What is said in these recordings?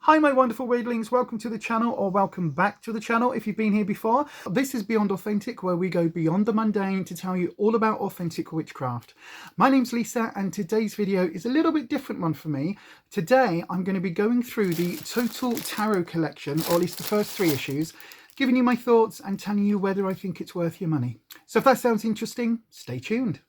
Hi my wonderful weirdlings, welcome to the channel, or welcome back to the channel if you've been here before. This is Beyond Authentic, where we go beyond the mundane to tell you all about authentic witchcraft. My name's Lisa and today's video is a little bit different one for me. Today I'm going to be going through the Total Tarot collection, or at least the first 3 issues, giving you my thoughts and telling you whether I think it's worth your money. So if that sounds interesting, stay tuned.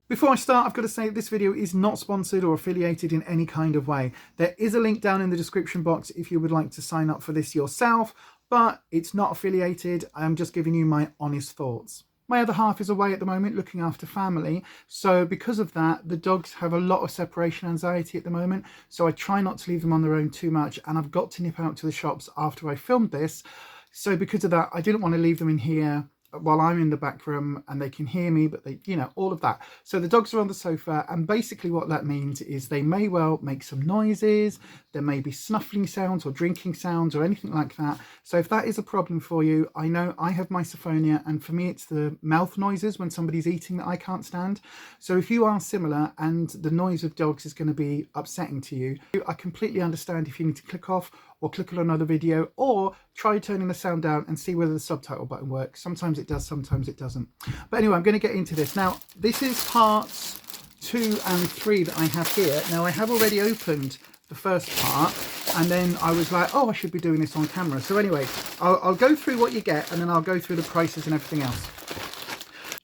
Before I start, I've got to say this video is not sponsored or affiliated in any kind of way. There is a link down in the description box if you would like to sign up for this yourself, but it's not affiliated. I'm just giving you my honest thoughts. My other half is away at the moment looking after family, so because of that, the dogs have a lot of separation anxiety at the moment, so I try not to leave them on their own too much, and I've got to nip out to the shops after I filmed this. So because of that, I didn't want to leave them in here while I'm in the back room and they can hear me, but they, you know, all of that. So the dogs are on the sofa, and basically what that means is they may well make some noises, there may be snuffling sounds or drinking sounds or anything like that. So if that is a problem for you, I know I have misophonia, and for me it's the mouth noises when somebody's eating that I can't stand. So if you are similar and the noise of dogs is going to be upsetting to you, I completely understand if you need to click off or click on another video, or try turning the sound down and see whether the subtitle button works. Sometimes it does, sometimes it doesn't. But anyway, I'm going to get into this. Now, this is parts 2 and 3 that I have here. Now, I have already opened the first part, and then I was like, oh, I should be doing this on camera. So anyway, I'll go through what you get, and then I'll go through the prices and everything else.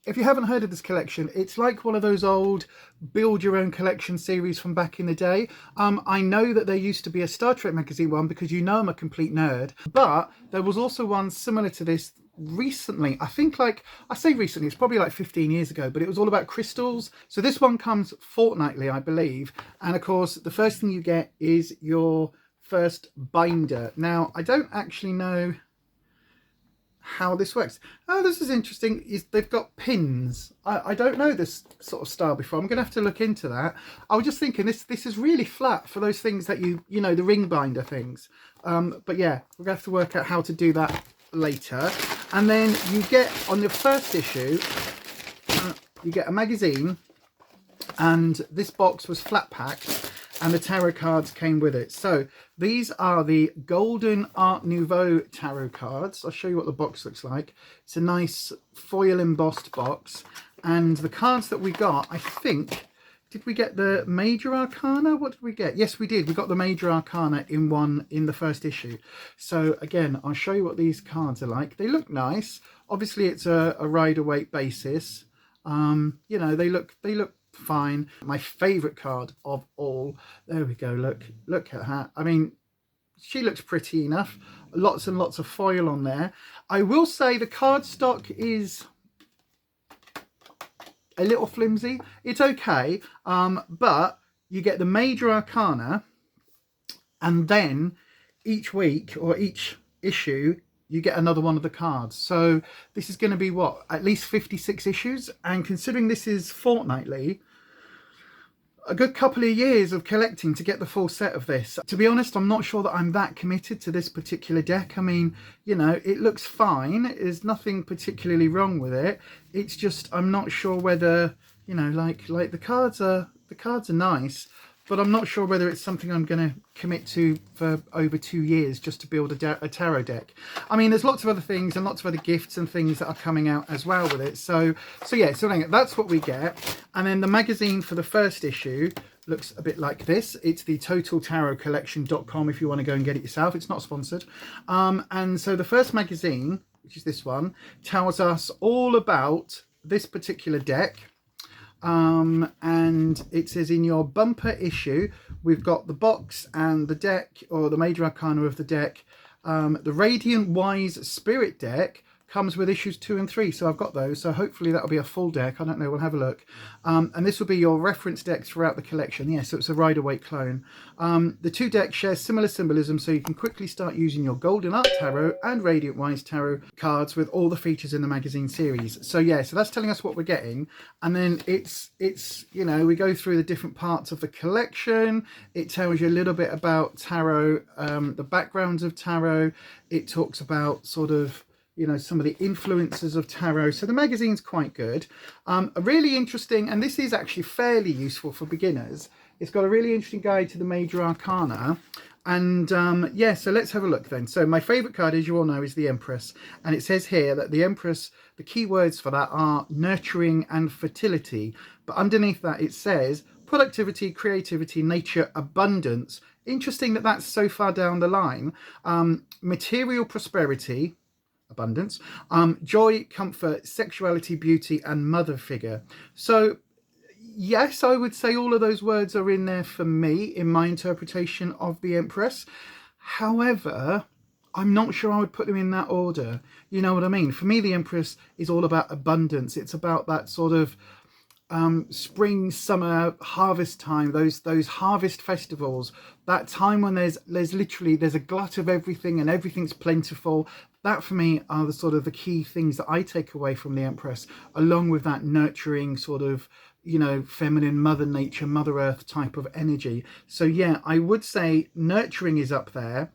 If you haven't heard of this collection, it's like one of those old build your own collection series from back in the day. I know that there used to be a Star Trek magazine one, because you know I'm a complete nerd, but there was also one similar to this recently. I think, like, I say recently, it's probably like 15 years ago, but it was all about crystals. So this one comes fortnightly, I believe. And of course, the first thing you get is your first binder. Now, I don't actually know how this works. Oh, this is interesting. They've got pins. I don't know this sort of style before. I'm gonna have to look into that. I was just thinking this is really flat for those things that you know, the ring binder things. But yeah, we're gonna have to work out how to do that later. And then you get, on the first issue, you get a magazine, and this box was flat packed, and the tarot cards came with it. So these are the Golden Art Nouveau tarot cards. I'll show you what the box looks like. It's a nice foil embossed box, and the cards that we got, I think, did we get the Major Arcana? What did we get? Yes, we did. We got the Major Arcana in the first issue. So again, I'll show you what these cards are like. They look nice. Obviously, it's a Rider-Waite basis. You know, they look fine. My favorite card of all, there we go, look at her. I mean, she looks pretty enough. Lots and lots of foil on there. I will say the card stock is a little flimsy. It's okay, but you get the Major Arcana, and then each week or each issue you get another one of the cards. So this is going to be, what, at least 56 issues, and considering this is fortnightly, a good couple of years of collecting to get the full set of this. To be honest, I'm not sure that I'm that committed to this particular deck. I mean, you know, it looks fine. There's nothing particularly wrong with it. It's just, I'm not sure whether, you know, like the cards are nice, but I'm not sure whether it's something I'm going to commit to for over 2 years just to build a tarot deck. I mean, there's lots of other things and lots of other gifts and things that are coming out as well with it. So yeah, so anyway, that's what we get. And then the magazine for the first issue looks a bit like this. It's the totaltarotcollection.com if you want to go and get it yourself. It's not sponsored. And so the first magazine, which is this one, tells us all about this particular deck. And it says in your bumper issue, we've got the box and the deck, or the Major Arcana of the deck. The Radiant Wise Spirit deck comes with issues 2 and 3, so I've got those, so hopefully that'll be a full deck. I don't know, we'll have a look. And this will be your reference decks throughout the collection. Yeah, so it's a Rider-Waite clone. The 2 decks share similar symbolism, so you can quickly start using your Golden Art Tarot and Radiant Wise Tarot cards with all the features in the magazine series. So yeah, so that's telling us what we're getting. And then it's you know, we go through the different parts of the collection. It tells you a little bit about tarot, the backgrounds of tarot. It talks about sort of you know, some of the influences of tarot. So the magazine's quite good. A really interesting, and this is actually fairly useful for beginners. It's got a really interesting guide to the major arcana. And yeah, so let's have a look then. So my favourite card, as you all know, is the Empress. And it says here that the Empress, the key words for that are nurturing and fertility. But underneath that it says productivity, creativity, nature, abundance. Interesting that that's so far down the line. Material prosperity, abundance, joy, comfort, sexuality, beauty, and mother figure. So yes, I would say all of those words are in there for me in my interpretation of the Empress. However, I'm not sure I would put them in that order. You know what I mean? For me, the Empress is all about abundance. It's about that sort of spring, summer, harvest time, those harvest festivals, that time when there's a glut of everything and everything's plentiful. That for me are the sort of the key things that I take away from the Empress, along with that nurturing sort of, you know, feminine mother nature, mother earth type of energy. So yeah, I would say nurturing is up there.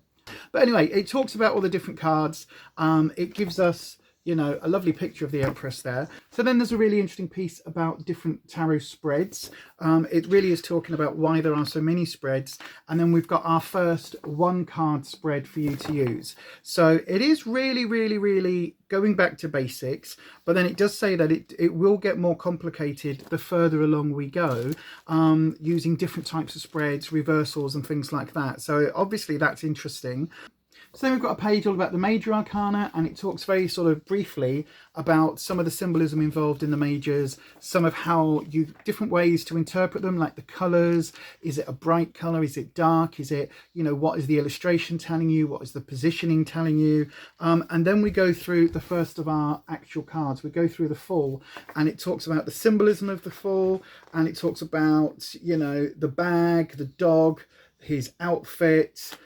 But anyway, it talks about all the different cards. It gives us, you know, a lovely picture of the Empress there. So then there's a really interesting piece about different tarot spreads. It really is talking about why there are so many spreads. And then we've got our first one card spread for you to use. So it is really, really, really going back to basics. But then it does say that it will get more complicated the further along we go, using different types of spreads, reversals and things like that. So obviously that's interesting. So then we've got a page all about the major arcana, and it talks very sort of briefly about some of the symbolism involved in the majors, some of how different ways to interpret them, like the colours. Is it a bright colour? Is it dark? Is it, you know, what is the illustration telling you? What is the positioning telling you? And then we go through the first of our actual cards. We go through the Fool, and it talks about the symbolism of the Fool, and it talks about, you know, the bag, the dog, his outfit.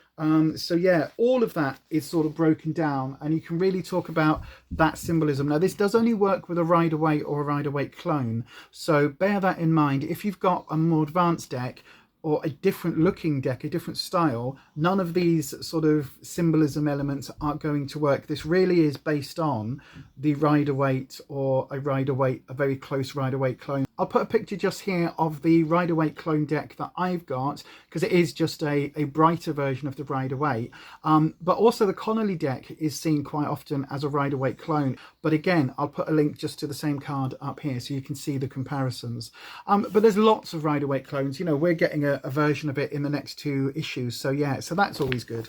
So yeah, all of that is sort of broken down, and you can really talk about that symbolism. Now this does only work with a Rider-Waite or a Rider-Waite clone, so bear that in mind. If you've got a more advanced deck or a different looking deck, a different style, none of these sort of symbolism elements are going to work. This really is based on the Rider-Waite or a Rider-Waite, a very close Rider-Waite clone. I'll put a picture just here of the Rider-Waite clone deck that I've got, because it is just a brighter version of the Rider-Waite. But also the Connolly deck is seen quite often as a Rider-Waite clone. But again, I'll put a link just to the same card up here so you can see the comparisons. But there's lots of Rider-Waite clones. You know, we're getting a version of it in the next 2 issues. So yeah, so that's always good.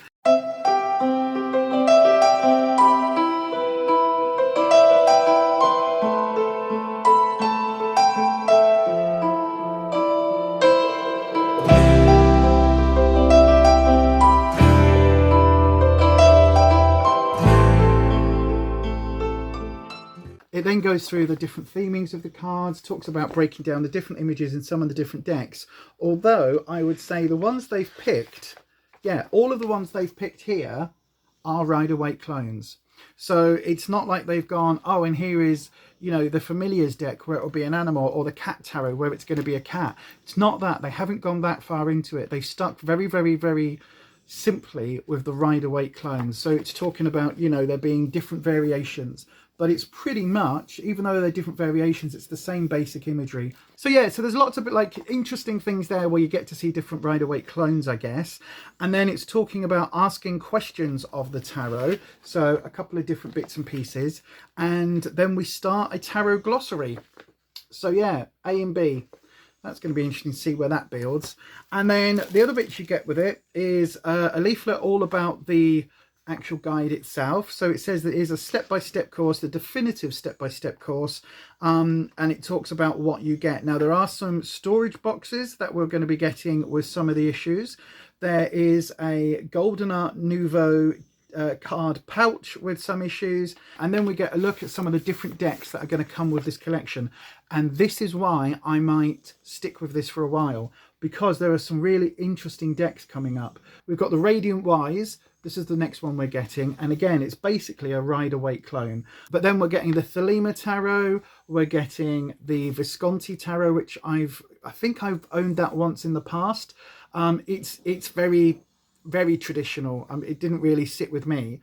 It then goes through the different themings of the cards, talks about breaking down the different images in some of the different decks. Although I would say the ones they've picked, yeah, all of the ones they've picked here are Rider-Waite clones. So it's not like they've gone, oh, and here is, you know, the Familiars deck where it'll be an animal, or the Cat Tarot where it's going to be a cat. It's not that. They haven't gone that far into it. They've stuck very, very, very simply with the Rider-Waite clones. So it's talking about, you know, there being different variations, but it's pretty much, even though they're different variations, it's the same basic imagery. So yeah, so there's lots of like interesting things there where you get to see different Rider-Waite clones, I guess. And then it's talking about asking questions of the tarot. So a couple of different bits and pieces. And then we start a tarot glossary. So yeah, A and B. That's going to be interesting to see where that builds. And then the other bits you get with it is a leaflet all about the actual guide itself. So it says that it is a step-by-step course, the definitive step-by-step course, and it talks about what you get. Now there are some storage boxes that we're going to be getting with some of the issues. There is a Golden Art Nouveau card pouch with some issues, and then we get a look at some of the different decks that are going to come with this collection. And this is why I might stick with this for a while, because there are some really interesting decks coming up. We've got the Radiant Wise. This is the next one we're getting, and again it's basically a Rider-Waite clone. But then we're getting the Thelema Tarot, we're getting the Visconti Tarot, which I think I've owned that once in the past. It's very very traditional. It didn't really sit with me.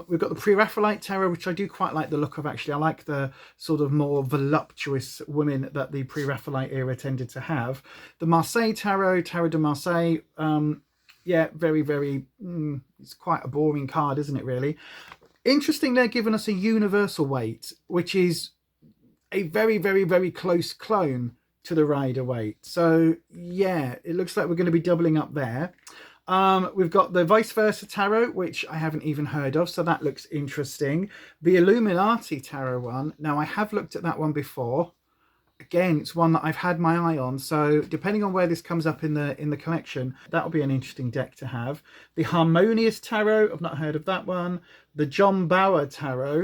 We've got the Pre-Raphaelite tarot, which I do quite like the look of, actually. I like the sort of more voluptuous women that the Pre-Raphaelite era tended to have. The Marseille tarot, Tarot de Marseille. Yeah, very, very, it's quite a boring card, isn't it, really? Interesting, they're giving us a universal weight, which is a very, very, very close clone to the Rider Waite. So yeah, it looks like we're going to be doubling up there. We've got the Vice Versa Tarot, which I haven't even heard of, so that looks interesting. The Illuminati Tarot one. Now, I have looked at that one before. Again, it's one that I've had my eye on, so depending on where this comes up in the collection, that'll be an interesting deck to have. The Harmonious Tarot, I've not heard of that one. The John Bauer Tarot.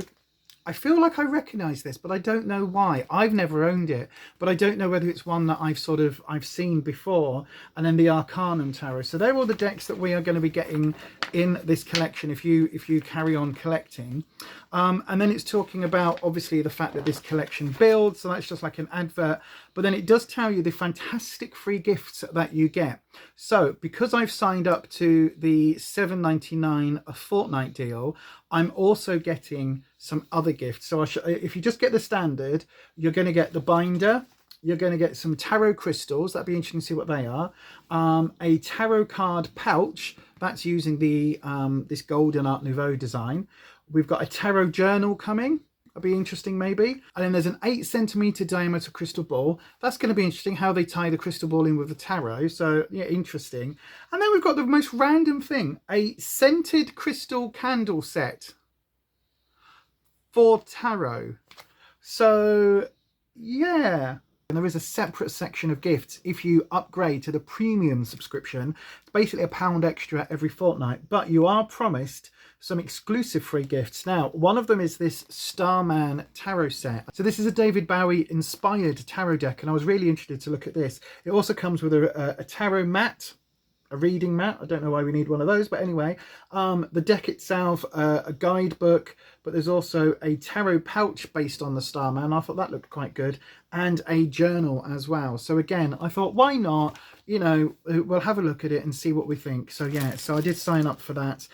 I feel like I recognise this, but I don't know why. I've never owned it, but I don't know whether it's one that I've seen before. And then the Arcanum Tarot. So they're all the decks that we are going to be getting in this collection if you carry on collecting. And then it's talking about, obviously, the fact that this collection builds. So that's just like an advert. But then it does tell you the fantastic free gifts that you get. So because I've signed up to the $7.99 a fortnight deal, I'm also getting some other gifts. So if you just get the standard, you're going to get the binder. You're going to get some tarot crystals. That'd be interesting to see what they are. A tarot card pouch. That's using the this golden Art Nouveau design. We've got a tarot journal coming. That'll be interesting, maybe. And then there's an 8cm diameter crystal ball. That's going to be interesting, how they tie the crystal ball in with the tarot. So yeah, interesting. And then we've got the most random thing, a scented crystal candle set for tarot. So yeah. And there is a separate section of gifts if you upgrade to the premium subscription. It's basically £1 extra every fortnight, but you are promised some exclusive free gifts. Now, one of them is this Starman tarot set. So this is a David Bowie inspired tarot deck, and I was really interested to look at this. It also comes with a tarot mat, a reading mat. I don't know why we need one of those, but anyway, the deck itself, a guidebook, but there's also a tarot pouch based on the Starman. I thought that looked quite good, and a journal as well. So again, I thought, why not? You know, we'll have a look at it and see what we think. So yeah, so I did sign up for that.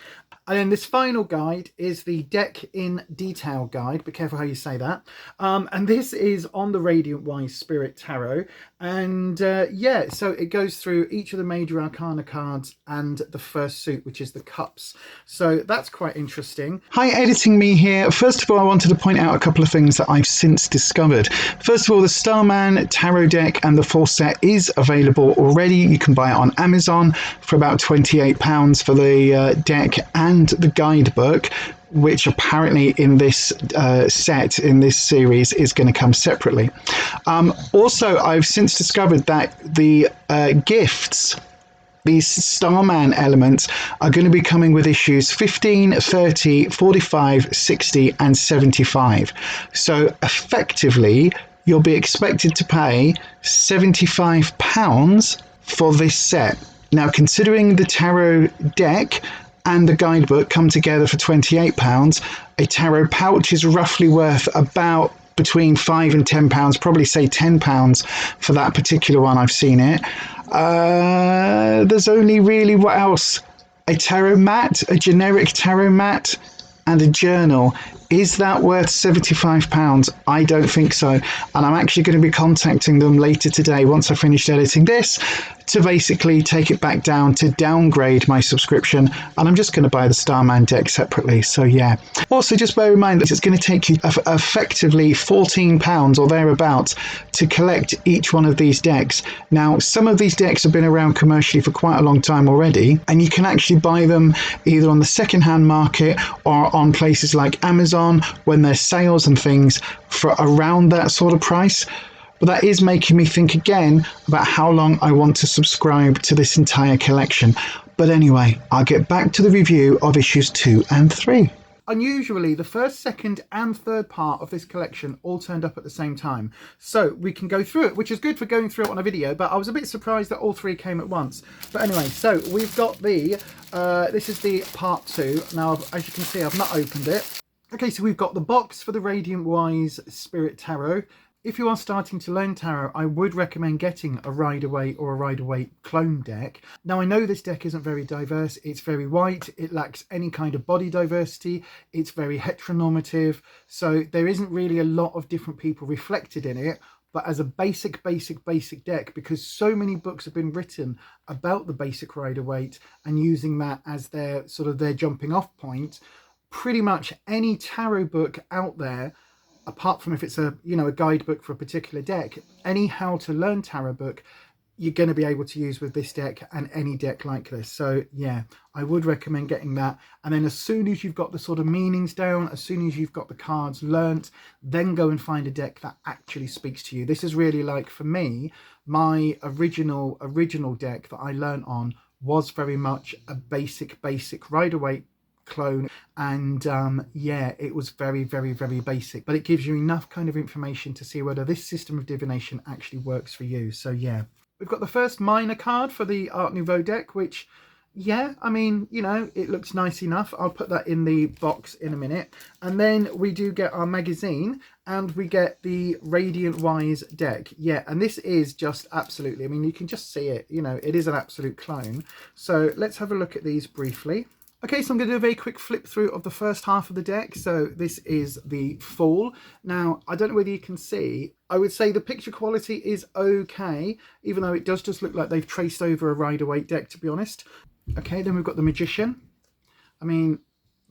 And then this final guide is the Deck in Detail guide. Be careful how you say that. And this is on the Radiant Wise Spirit Tarot. And yeah, so it goes through each of the major arcana cards and the first suit, which is the Cups. So that's quite interesting. Hi, Editing Me here. First of all, I wanted to point out a couple of things that I've since discovered. First of all, the Starman Tarot deck and the full set is available already. You can buy it on Amazon for about £28 for the deck and the guidebook, which apparently in this set, in this series, is going to come separately. Also, I've since discovered that the gifts, these Starman elements, are going to be coming with issues 15, 30, 45, 60 and 75. So effectively, you'll be expected to pay £75 for this set. Now, considering the tarot deck and the guidebook come together for £28, a tarot pouch is roughly worth about between £5 and £10, probably say £10 for that particular one. I've seen it. There's only really, what else? A tarot mat, a generic tarot mat, and a journal. Is that worth £75? I don't think so. And I'm actually going to be contacting them later today once I've finished editing this to basically take it back down, to downgrade my subscription. And I'm just going to buy the Starman deck separately. So yeah. Also, just bear in mind that it's going to take you effectively £14 or thereabouts to collect each one of these decks. Now, some of these decks have been around commercially for quite a long time already, and you can actually buy them either on the second-hand market or on places like Amazon when there's sales and things for around that sort of price. But that is making me think again about how long I want to subscribe to this entire collection. But anyway, I'll get back to the review of issues 2 and 3. Unusually, the first, second and third part of this collection all turned up at the same time. So we can go through it, which is good for going through it on a video, but I was a bit surprised that all three came at once. But anyway, so we've got the, this is the part 2. Now, as you can see, I've not opened it. Okay, so we've got the box for the Radiant Wise Spirit Tarot. If you are starting to learn tarot, I would recommend getting a Rider-Waite or a Rider-Waite clone deck. Now, I know this deck isn't very diverse. It's very white. It lacks any kind of body diversity. It's very heteronormative. So there isn't really a lot of different people reflected in it. But as a basic deck, because so many books have been written about the basic Rider-Waite and using that as their sort of their jumping off point, pretty much any tarot book out there, apart from if it's a guidebook for a particular deck, any how to learn tarot book, you're going to be able to use with this deck and any deck like this. So yeah, I would recommend getting that. And then as soon as you've got the sort of meanings down, as soon as you've got the cards learnt, then go and find a deck that actually speaks to you. This is really like, for me, my original deck that I learnt on was very much a basic Rider-Waite clone, and yeah, it was very basic, but it gives you enough kind of information to see whether this system of divination actually works for you. So yeah, we've got the first minor card for the Art Nouveau deck, which, yeah, I mean, you know, it looks nice enough. I'll put that in the box in a minute. And then we do get our magazine, and we get the Radiant Wise deck. Yeah, and this is just absolutely, I mean, you can just see it, you know, it is an absolute clone. So let's have a look at these briefly. Okay, so I'm going to do a very quick flip through of the first half of the deck. So this is the Fall. Now, I don't know whether you can see, I would say the picture quality is okay, even though it does just look like they've traced over a Rider-Waite deck, to be honest. Okay, then we've got the Magician. I mean,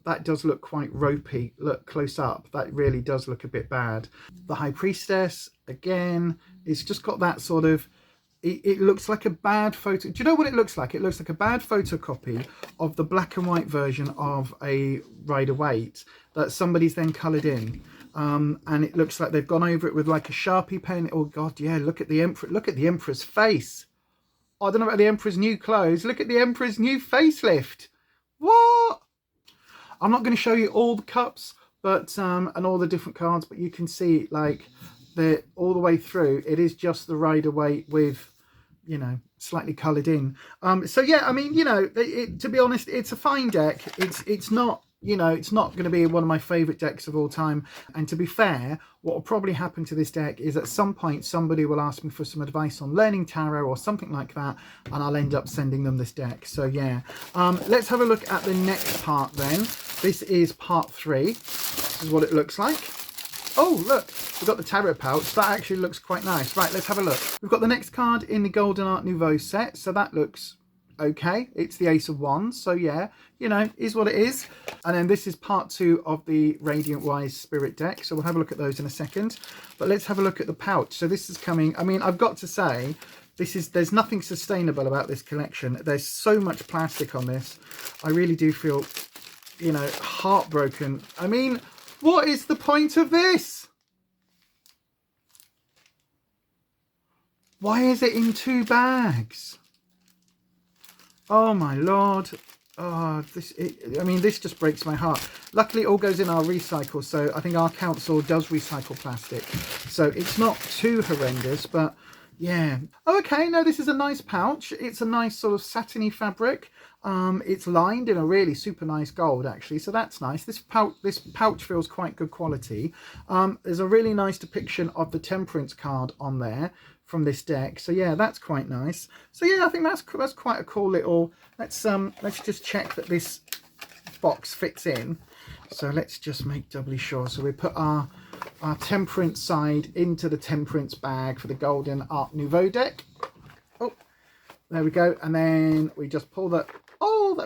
that does look quite ropey. Look close up, that really does look a bit bad. The High Priestess, again, it's just got that sort of, it looks like a bad photo. Do you know what it looks like? It looks like a bad photocopy of the black and white version of a Rider-Waite that somebody's then coloured in. And it looks like they've gone over it with like a Sharpie pen. Oh God, yeah, look at the Emperor. Look at the Emperor's face. Oh, I don't know about the Emperor's new clothes. Look at the Emperor's new facelift. What? I'm not going to show you all the cups, but and all the different cards, but you can see like the all the way through. It is just the Rider-Waite with, you know, slightly coloured in. So yeah, I mean, you know, to be honest, it's a fine deck. It's not, you know, it's not going to be one of my favourite decks of all time. And to be fair, what will probably happen to this deck is at some point somebody will ask me for some advice on learning tarot or something like that, and I'll end up sending them this deck. So yeah, let's have a look at the next part then. This is part 3. This is what it looks like. Oh, look, we've got the tarot pouch. That actually looks quite nice. Right, let's have a look. We've got the next card in the Golden Art Nouveau set. So that looks okay. It's the Ace of Wands. So yeah, you know, is what it is. And then this is part 2 of the Radiant Wise Spirit deck. So we'll have a look at those in a second. But let's have a look at the pouch. So this is coming, I mean, I've got to say, there's nothing sustainable about this collection. There's so much plastic on this. I really do feel, you know, heartbroken. I mean, what is the point of this? Why is it in 2 bags? Oh my Lord. Oh, I mean, this just breaks my heart. Luckily, it all goes in our recycle. So I think our council does recycle plastic. So it's not too horrendous, but yeah. Okay, no, this is a nice pouch. It's a nice sort of satiny fabric. It's lined in a really super nice gold, actually, so that's nice. This pouch feels quite good quality. There's a really nice depiction of the Temperance card on there from this deck, so yeah, that's quite nice. So yeah, I think that's quite a cool little. Let's just check that this box fits in. So let's just make doubly sure. So we put our Temperance side into the Temperance bag for the Golden Art Nouveau deck. Oh, there we go, and then we just pull that. Oh,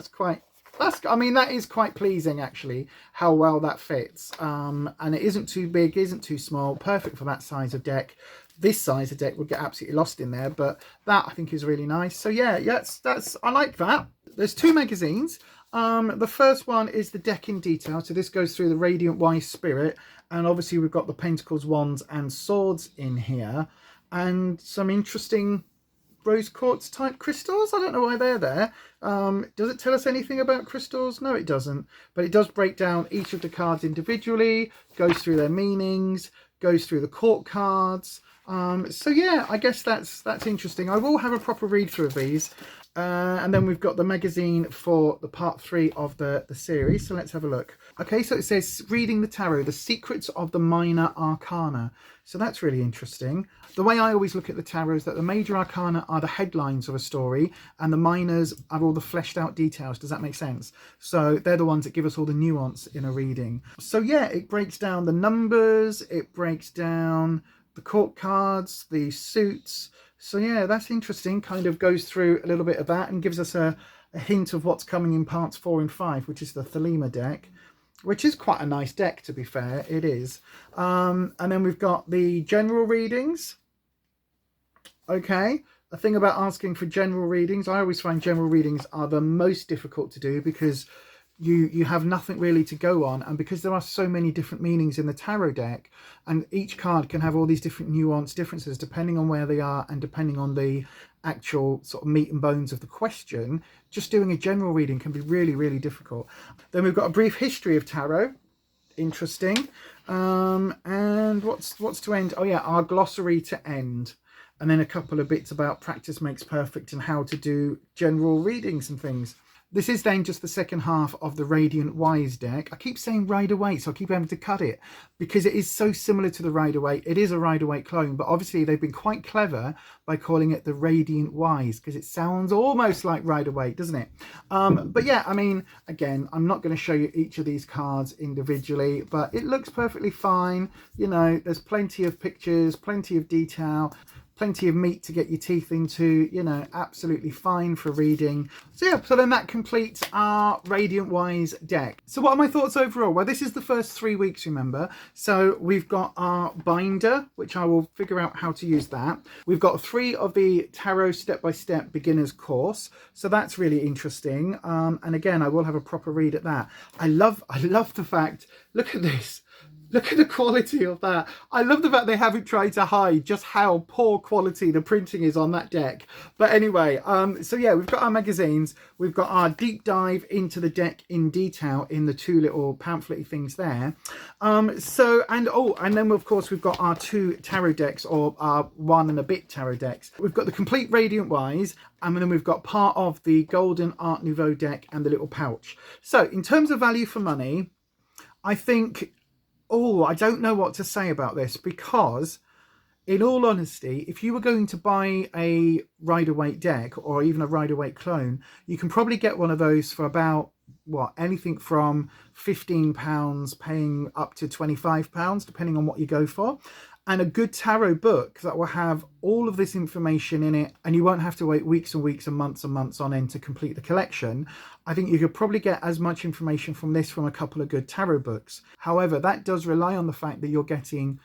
I mean, that is quite pleasing, actually, how well that fits. And it isn't too big, isn't too small, perfect for that size of deck. This size of deck would get absolutely lost in there, but that I think is really nice. So yeah, I like that. There's 2 magazines. The first one is the deck in detail. So this goes through the Radiant Wise Spirit, and obviously we've got the Pentacles, Wands and Swords in here, and some interesting rose quartz type crystals. I don't know why they're there. Does it tell us anything about crystals? No, it doesn't, but it does break down each of the cards individually, goes through their meanings, goes through the court cards. So yeah, I guess that's interesting. I will have a proper read through of these. And then we've got the magazine for the part 3 of the series. So let's have a look. Okay, so it says Reading the Tarot, the Secrets of the Minor Arcana. So that's really interesting. The way I always look at the tarot is that the major arcana are the headlines of a story and the minors are all the fleshed out details. Does that make sense? So they're the ones that give us all the nuance in a reading. So yeah, it breaks down the numbers, it breaks down the court cards, the suits. So yeah, that's interesting. Kind of goes through a little bit of that and gives us a hint of what's coming in parts 4 and 5, which is the Thelema deck, which is quite a nice deck, to be fair. It is. And then we've got the general readings. Okay, the thing about asking for general readings, I always find general readings are the most difficult to do because you have nothing really to go on, and because there are so many different meanings in the tarot deck and each card can have all these different nuanced differences depending on where they are and depending on the actual sort of meat and bones of the question, just doing a general reading can be really, really difficult. Then we've got a brief history of tarot. Interesting. And what's to end? Oh yeah, our glossary to end. And then a couple of bits about practice makes perfect and how to do general readings and things. This is then just the second half of the Radiant Wise deck. I keep saying Rider-Waite, so I keep having to cut it because it is so similar to the Rider-Waite. It is a Rider-Waite clone, but obviously they've been quite clever by calling it the Radiant Wise because it sounds almost like Rider-Waite, doesn't it? But yeah, I mean, again, I'm not going to show you each of these cards individually, but it looks perfectly fine. You know, there's plenty of pictures, plenty of detail, plenty of meat to get your teeth into, you know, absolutely fine for reading. So yeah, so then that completes our Radiant Wise deck. So what are my thoughts overall? Well, this is the first 3 weeks, remember. So we've got our binder, which I will figure out how to use that. We've got 3 of the Tarot Step-by-Step Beginners course. So that's really interesting. And again, I will have a proper read at that. I love the fact, look at this. Look at the quality of that. I love the fact they haven't tried to hide just how poor quality the printing is on that deck. But anyway, so yeah, we've got our magazines. We've got our deep dive into the deck in detail in the 2 little pamphlet things there. And then of course we've got our 2 tarot decks, or our 1 and a bit tarot decks. We've got the complete Radiant Wise, and then we've got part of the Golden Art Nouveau deck and the little pouch. So in terms of value for money, I think, I don't know what to say about this, because in all honesty, if you were going to buy a Rider-Waite deck or even a Rider-Waite clone, you can probably get one of those for about, anything from £15 paying up to £25, depending on what you go for. And a good tarot book that will have all of this information in it, and you won't have to wait weeks and weeks and months on end to complete the collection. I think you could probably get as much information from this from a couple of good tarot books. However, that does rely on the fact that you're getting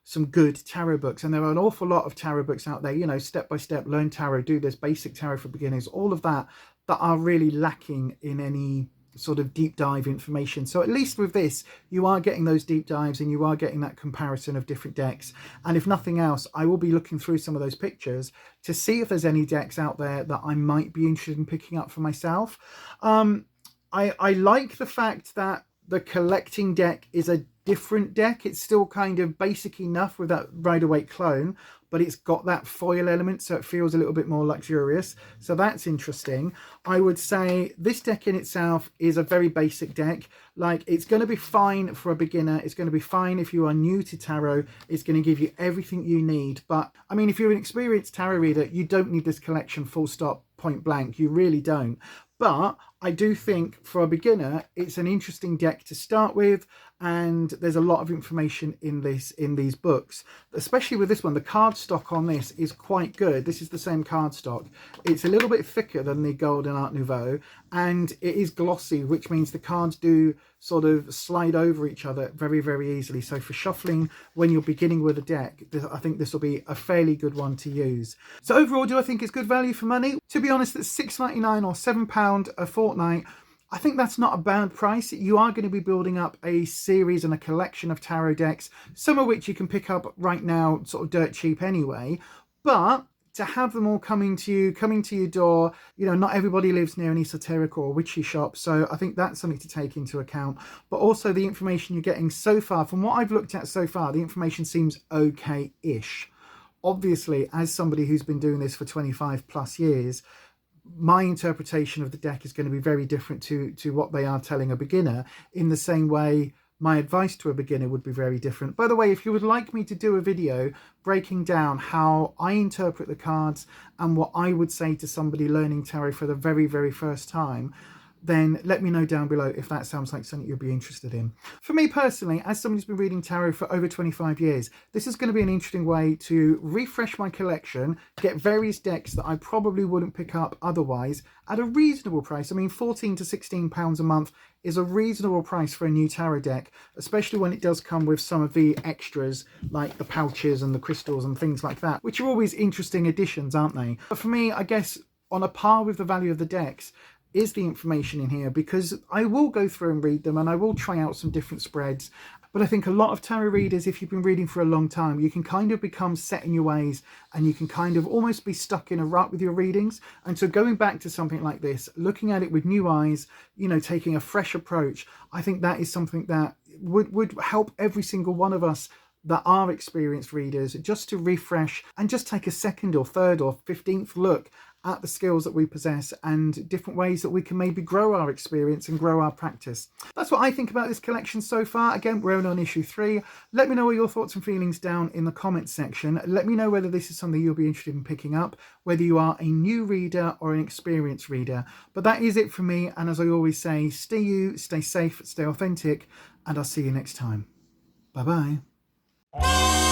some good tarot books, and there are an awful lot of tarot books out there, you know, step by step, learn tarot, do this, basic tarot for beginners, all of that are really lacking in any sort of deep dive information. So at least with this, you are getting those deep dives and you are getting that comparison of different decks. And if nothing else, I will be looking through some of those pictures to see if there's any decks out there that I might be interested in picking up for myself. I like the fact that the collecting deck is a different deck. It's still kind of basic enough with that Rider-Waite clone, but it's got that foil element, so it feels a little bit more luxurious. So that's interesting. I would say this deck in itself is a very basic deck. Like, it's going to be fine for a beginner. It's going to be fine if you are new to tarot. It's going to give you everything you need. But I mean, if you're an experienced tarot reader, you don't need this collection, full stop, point blank. You really don't. But I do think for a beginner, it's an interesting deck to start with, and there's a lot of information in these books, especially with this one. The cardstock on this is quite good. This is the same cardstock. It's a little bit thicker than the Golden Art Nouveau, and it is glossy, which means the cards do sort of slide over each other very, very easily. So for shuffling when you're beginning with a deck, I think this will be a fairly good one to use. So overall, do I think it's good value for money? To be honest, it's £6.99 or £7 a fortnight. I think that's not a bad price. You are going to be building up a series and a collection of tarot decks, some of which you can pick up right now sort of dirt cheap anyway. But to have them all coming to your door, you know, not everybody lives near an esoteric or witchy shop. So I think that's something to take into account. But also the information you're getting so far, from what I've looked at so far, the information seems okay-ish. Obviously, as somebody who's been doing this for 25 plus years, my interpretation of the deck is going to be very different to what they are telling a beginner, in the same way my advice to a beginner would be very different. By the way, if you would like me to do a video breaking down how I interpret the cards and what I would say to somebody learning tarot for the very, very first time, then let me know down below if that sounds like something you'll be interested in. For me personally, as somebody who's been reading tarot for over 25 years, this is going to be an interesting way to refresh my collection, get various decks that I probably wouldn't pick up otherwise at a reasonable price. I mean, £14 to £16 a month is a reasonable price for a new tarot deck, especially when it does come with some of the extras like the pouches and the crystals and things like that, which are always interesting additions, aren't they? But for me, I guess on a par with the value of the decks is the information in here, because I will go through and read them and I will try out some different spreads. But I think a lot of tarot readers, if you've been reading for a long time, you can kind of become set in your ways and you can kind of almost be stuck in a rut with your readings. And so going back to something like this, looking at it with new eyes, you know, taking a fresh approach, I think that is something that would help every single one of us that are experienced readers, just to refresh and just take a second or third or 15th look at the skills that we possess and different ways that we can maybe grow our experience and grow our practice. That's what I think about this collection so far. Again, we're only on issue 3. Let me know what your thoughts and feelings down in the comments section. Let me know whether this is something you'll be interested in picking up, whether you are a new reader or an experienced reader. But that is it for me, and as I always say, stay you, stay safe, stay authentic, and I'll see you next time. Bye bye.